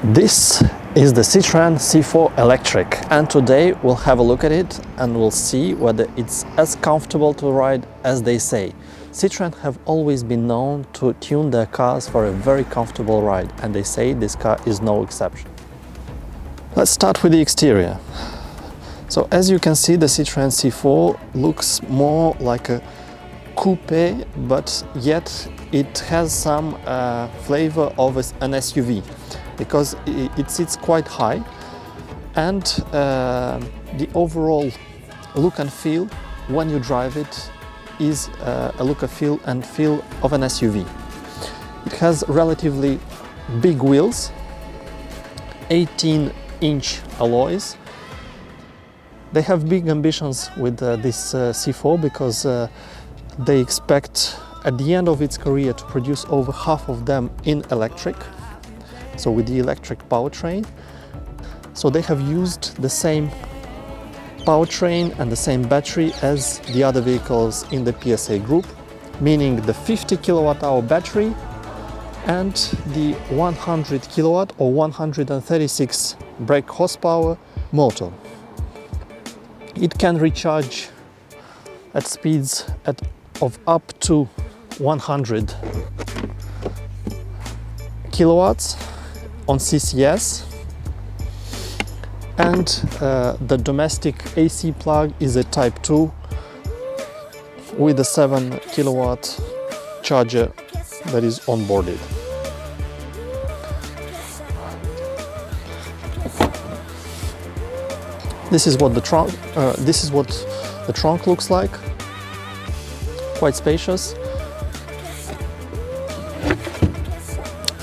This is the Citroen C4 electric, and today we'll have a look at it and we'll see whether it's as comfortable to ride as they say. Citroën have always been known to tune their cars for a very comfortable ride, and they say this car is no exception. Let's start with the exterior. So as you can see, the Citroen C4 looks more like a coupe, but yet it has some flavor of an SUV, because it sits quite high, and the overall look and feel when you drive it is a look and feel of an SUV. It has relatively big wheels, 18-inch alloys. They have big ambitions with this C4 because they expect at the end of its career to produce over half of them in electric, so with the electric powertrain. So they have used the same powertrain and the same battery as the other vehicles in the PSA group, meaning the 50 kilowatt-hour battery and the 100 kilowatt or 136 brake horsepower motor. It can recharge at speeds of up to 100 kilowatts on CCS, and the domestic AC plug is a Type 2 with a 7 kilowatt charger that is onboarded. This is what the trunk looks like. Quite spacious,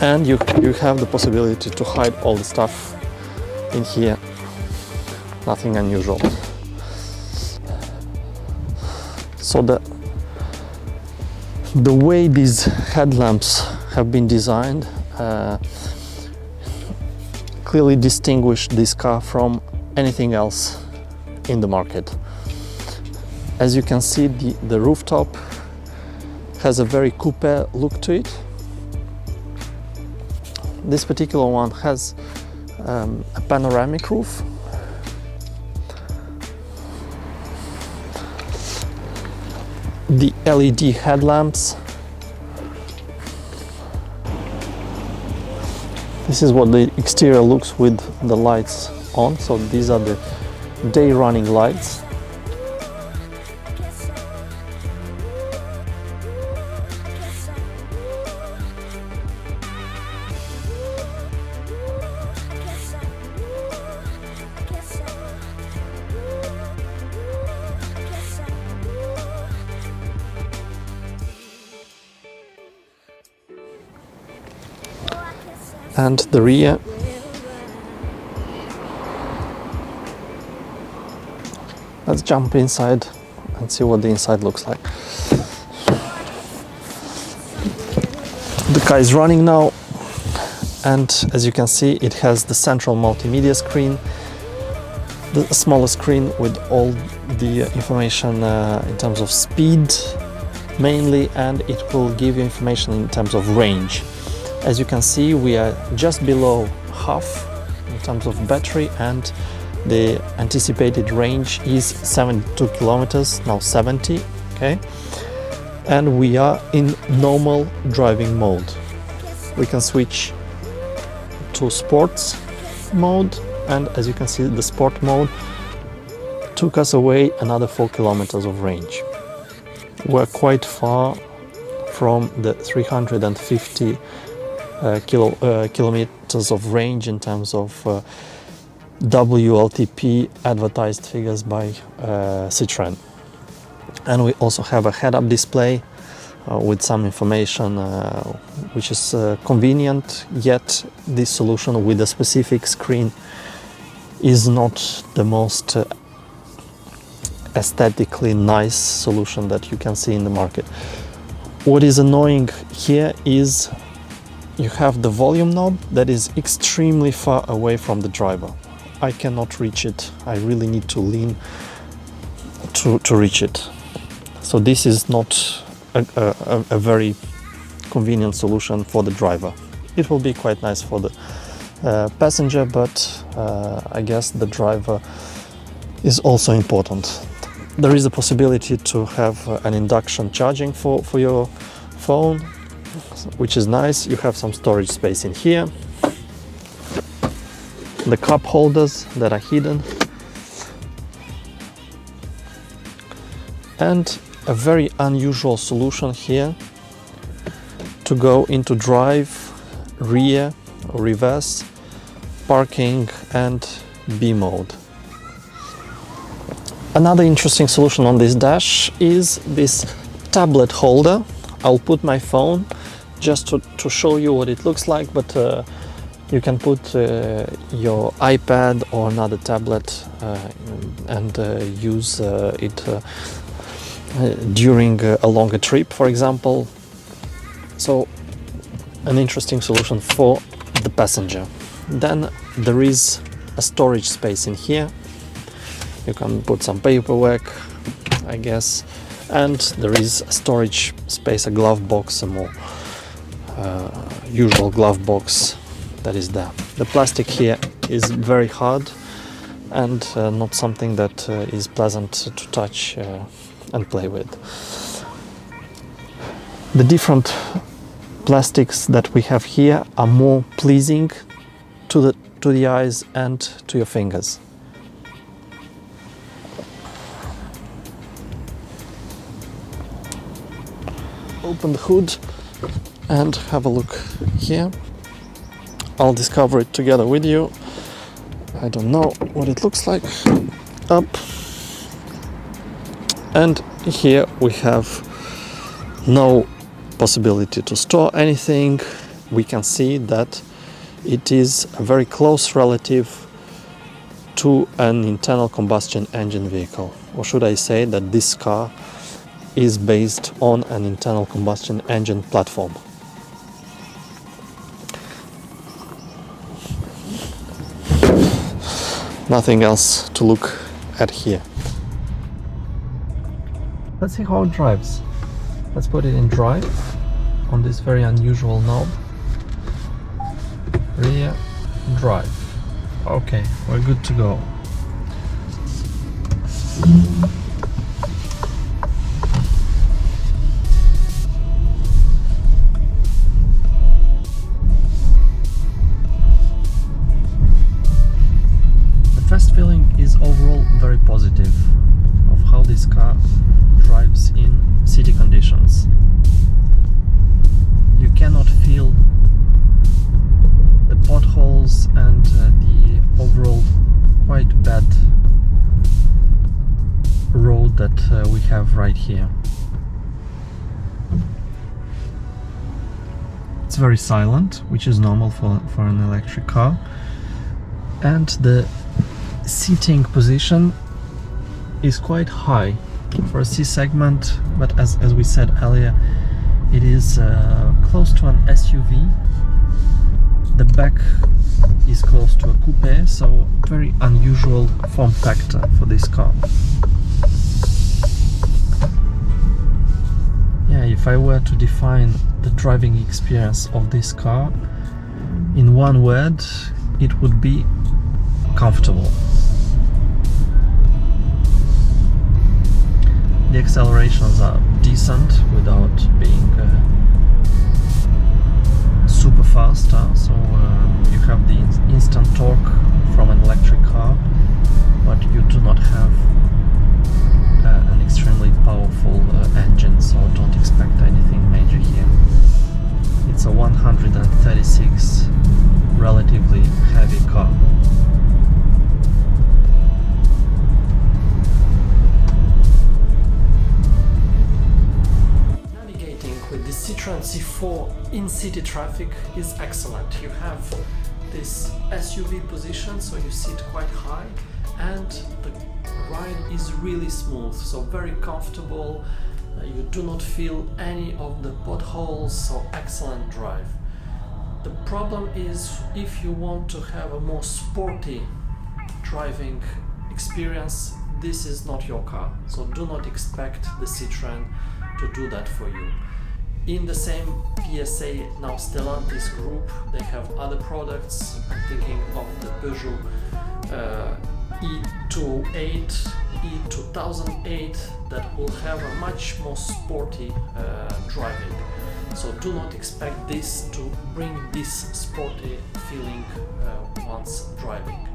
and you have the possibility to hide all the stuff in here. Nothing unusual. So the way these headlamps have been designed clearly distinguish this car from anything else in the market. As you can see, the rooftop has a very coupe look to it. This particular one has a panoramic roof. The LED headlamps. This is what the exterior looks with the lights on. So these are the day running lights. And the rear. Let's jump inside and see what the inside looks like. The car is running now, and as you can see, it has the central multimedia screen, the smaller screen with all the information in terms of speed mainly, and it will give you information in terms of range. As you can see, we are just below half in terms of battery, and the anticipated range is 72 kilometers, now 70, okay? And we are in normal driving mode. We can switch to sports mode, and as you can see, the sport mode took us away another 4 kilometers of range. We're quite far from the 350 kilometers of range in terms of WLTP advertised figures by Citroën. And we also have a head-up display with some information which is convenient, yet this solution with a specific screen is not the most aesthetically nice solution that you can see in the market. What is annoying here is you have the volume knob that is extremely far away from the driver. I cannot reach it. I really need to lean to reach it. So this is not a very convenient solution for the driver. It will be quite nice for passenger, but I guess the driver is also important. There is a possibility to have an induction charging for your phone, which is nice. You have some storage space in here. The cup holders that are hidden. And a very unusual solution here to go into drive, rear, reverse, parking and B mode. Another interesting solution on this dash is this tablet holder. I'll put my phone just to show you what it looks like, but you can put your iPad or another tablet and use it during a longer trip, for example. So an interesting solution for the passenger. Then there is a storage space in here. You can put some paperwork, I guess, and there is a storage space, a glove box, a more usual glove box that is there. The plastic here is very hard and not something that is pleasant to touch and play with. The different plastics that we have here are more pleasing to the eyes and to your fingers. Open the hood and have a look here. I'll discover it together with you. I don't know what it looks like. Up. And here we have no possibility to store anything. We can see that it is a very close relative to an internal combustion engine vehicle. Or should I say that this car is based on an internal combustion engine platform. Nothing else to look at here. Let's see how it drives. Let's put it in drive on this very unusual knob. Rear, drive. Okay, we're good to go. First feeling is overall very positive of how this car drives in city conditions. You cannot feel the potholes and the overall quite bad road that we have right here. It's very silent, which is normal for an electric car, and the seating position is quite high for a C segment, but as we said earlier, it is close to an SUV. The back is close to a coupe, so very unusual form factor for this car. Yeah, if I were to define the driving experience of this car in one word, it would be comfortable. The accelerations are decent without being super fast, so you have the instant torque from an electric car, but you do not have an extremely powerful engine, so don't expect anything major here. It's a 136 relatively heavy car. With the Citroen C4 in city traffic is excellent. You have this SUV position, so you sit quite high, and the ride is really smooth, so very comfortable. You do not feel any of the potholes, so excellent drive. The problem is if you want to have a more sporty driving experience, this is not your car, so do not expect the Citroen to do that for you. In the same PSA now Stellantis group, they have other products. I'm thinking of the Peugeot E208, E2008 that will have a much more sporty driving. So do not expect this to bring this sporty feeling once driving.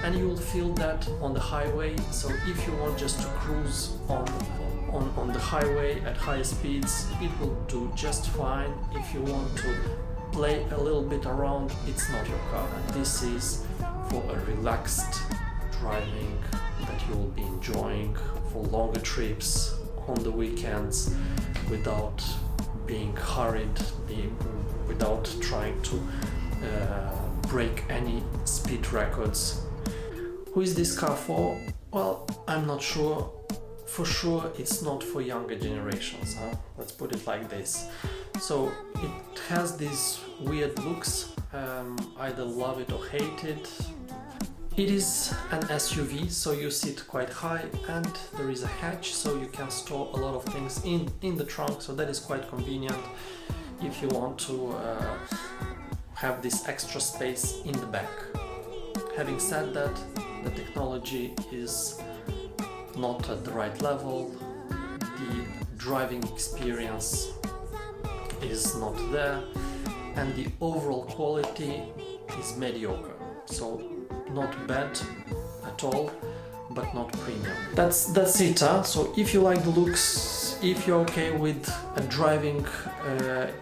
And you will feel that on the highway. So if you want just to cruise on the highway at high speeds, it will do just fine. If you want to play a little bit around, it's not your car. And this is for a relaxed driving that you will be enjoying for longer trips on the weekends without being hurried, without trying to break any speed records. Who is this car for? Well, I'm not sure. For sure it's not for younger generations, huh? Let's put it like this. So it has these weird looks, either love it or hate it. It is an SUV, so you sit quite high, and there is a hatch, so you can store a lot of things in the trunk, so that is quite convenient if you want to have this extra space in the back. Having said that, the technology is not at the right level, the driving experience is not there, and the overall quality is mediocre. So not bad at all, but not premium. That's it, huh? So if you like the looks, if you're okay with a driving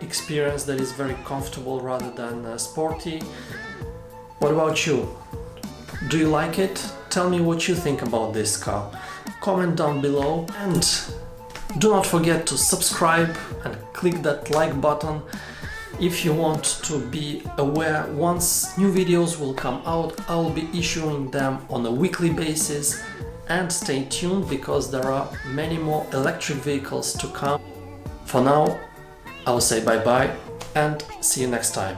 experience that is very comfortable rather than sporty, what about you? Do you like it? Tell me what you think about this car. Comment down below, and do not forget to subscribe and click that like button if you want to be aware once new videos will come out. I will be issuing them on a weekly basis, and stay tuned because there are many more electric vehicles to come. For now, I will say bye bye and see you next time.